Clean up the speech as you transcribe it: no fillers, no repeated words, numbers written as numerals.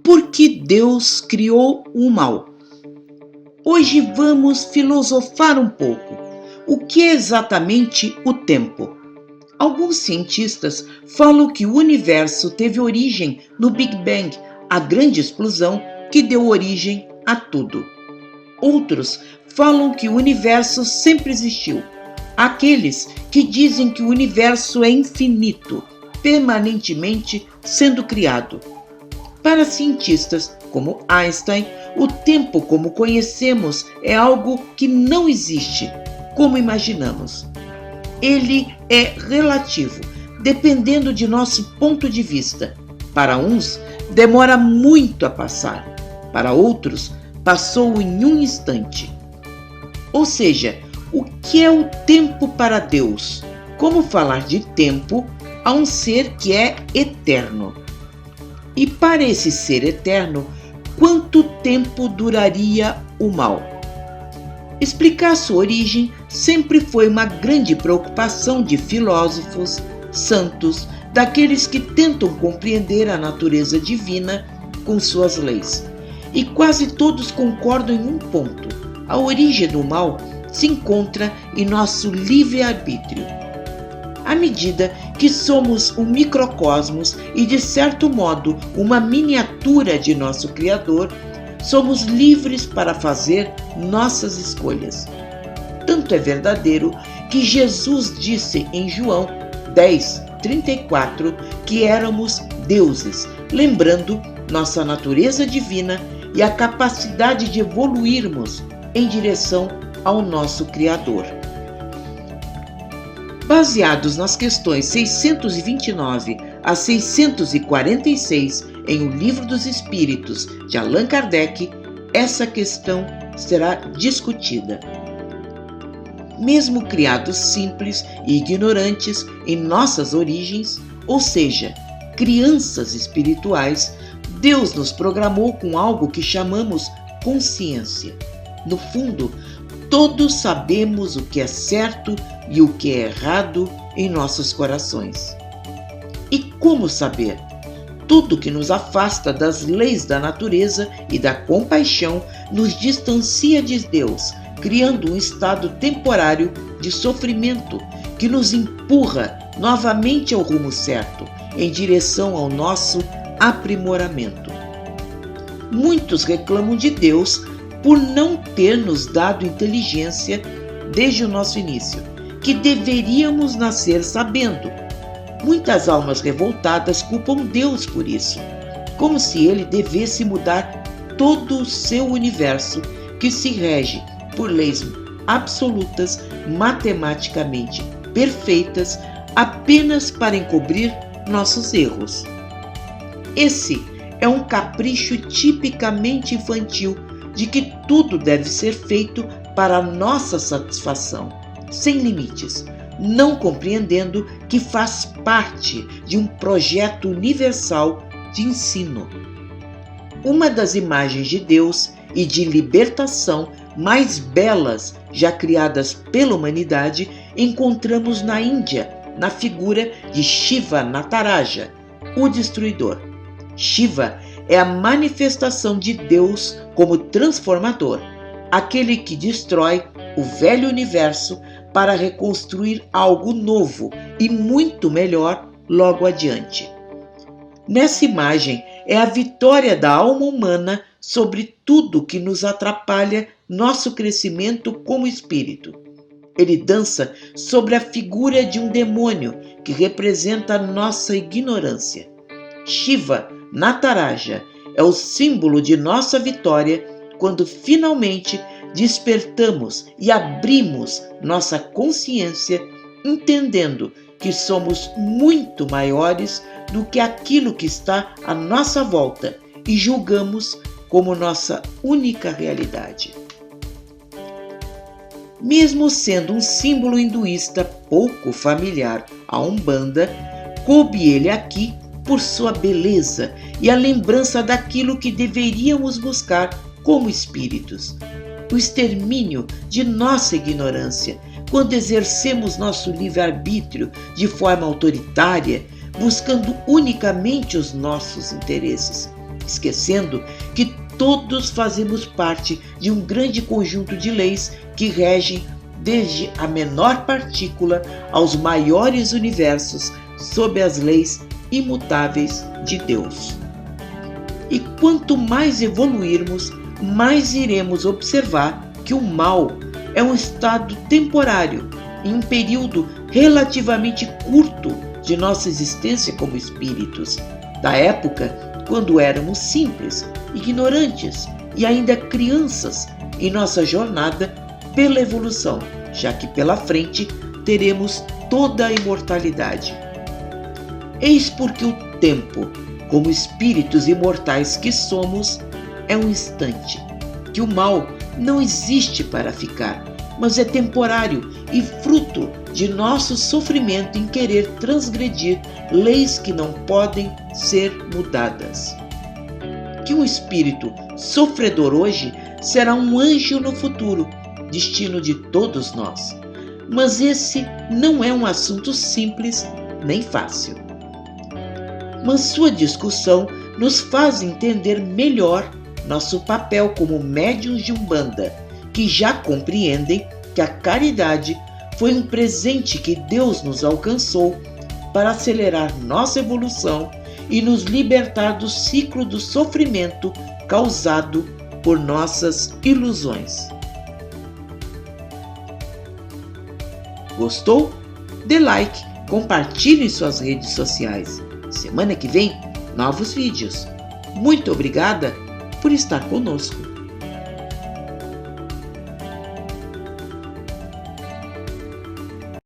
por que Deus criou o mal? Hoje vamos filosofar um pouco. O que é exatamente o tempo? Alguns cientistas falam que o universo teve origem no Big Bang, a grande explosão que deu origem a tudo. Outros falam que o universo sempre existiu. Aqueles que dizem que o universo é infinito, permanentemente sendo criado. Para cientistas como Einstein, o tempo como conhecemos é algo que não existe, como imaginamos. Ele é relativo, dependendo de nosso ponto de vista. Para uns, demora muito a passar. Para outros, passou em um instante. Ou seja, o que é o tempo para Deus? Como falar de tempo a um ser que é eterno? E para esse ser eterno, quanto tempo duraria o mal? Explicar sua origem sempre foi uma grande preocupação de filósofos, santos, daqueles que tentam compreender a natureza divina com suas leis. E quase todos concordam em um ponto: a origem do mal se encontra em nosso livre-arbítrio. À medida que somos um microcosmos e, de certo modo, uma miniatura de nosso Criador, somos livres para fazer nossas escolhas. Tanto é verdadeiro que Jesus disse em João 10:34 que éramos deuses, lembrando nossa natureza divina e a capacidade de evoluirmos em direção ao nosso Criador. Baseados nas questões 629 a 646 em O Livro dos Espíritos, de Allan Kardec, essa questão será discutida. Mesmo criados simples e ignorantes em nossas origens, ou seja, crianças espirituais, Deus nos programou com algo que chamamos consciência. No fundo, todos sabemos o que é certo e o que é errado em nossos corações. E como saber? Tudo que nos afasta das leis da natureza e da compaixão nos distancia de Deus, criando um estado temporário de sofrimento que nos empurra novamente ao rumo certo, em direção ao nosso aprimoramento. Muitos reclamam de Deus por não ter nos dado inteligência desde o nosso início, que deveríamos nascer sabendo. Muitas almas revoltadas culpam Deus por isso, como se ele devesse mudar todo o seu universo, que se rege por leis absolutas, matematicamente perfeitas, apenas para encobrir nossos erros. Esse é um capricho tipicamente infantil de que tudo deve ser feito para a nossa satisfação, sem limites, não compreendendo que faz parte de um projeto universal de ensino. Uma das imagens de Deus e de libertação mais belas já criadas pela humanidade encontramos na Índia, na figura de Shiva Nataraja, o destruidor. Shiva é a manifestação de Deus como transformador, aquele que destrói o velho universo para reconstruir algo novo e muito melhor logo adiante. Nessa imagem é a vitória da alma humana sobre tudo que nos atrapalha nosso crescimento como espírito. Ele dança sobre a figura de um demônio que representa a nossa ignorância. Shiva Nataraja é o símbolo de nossa vitória quando finalmente despertamos e abrimos nossa consciência, entendendo que somos muito maiores do que aquilo que está à nossa volta e julgamos como nossa única realidade. Mesmo sendo um símbolo hinduísta pouco familiar à Umbanda, coube ele aqui por sua beleza e a lembrança daquilo que deveríamos buscar como espíritos: o extermínio de nossa ignorância, quando exercemos nosso livre-arbítrio de forma autoritária, buscando unicamente os nossos interesses, esquecendo que todos fazemos parte de um grande conjunto de leis que regem desde a menor partícula aos maiores universos sob as leis imutáveis de Deus. E quanto mais evoluirmos, mais iremos observar que o mal é um estado temporário, em um período relativamente curto de nossa existência como espíritos, da época quando éramos simples, ignorantes e ainda crianças em nossa jornada pela evolução, já que pela frente teremos toda a imortalidade. Eis porque o tempo, como espíritos imortais que somos, é um instante, que o mal não existe para ficar, mas é temporário e fruto de nosso sofrimento em querer transgredir leis que não podem ser mudadas. Que um espírito sofredor hoje será um anjo no futuro, destino de todos nós. Mas esse não é um assunto simples nem fácil. Mas sua discussão nos faz entender melhor nosso papel como médiuns de Umbanda, que já compreendem que a caridade foi um presente que Deus nos alcançou para acelerar nossa evolução e nos libertar do ciclo do sofrimento causado por nossas ilusões. Gostou? Dê like, compartilhe em suas redes sociais. Semana que vem, novos vídeos. Muito obrigada por estar conosco.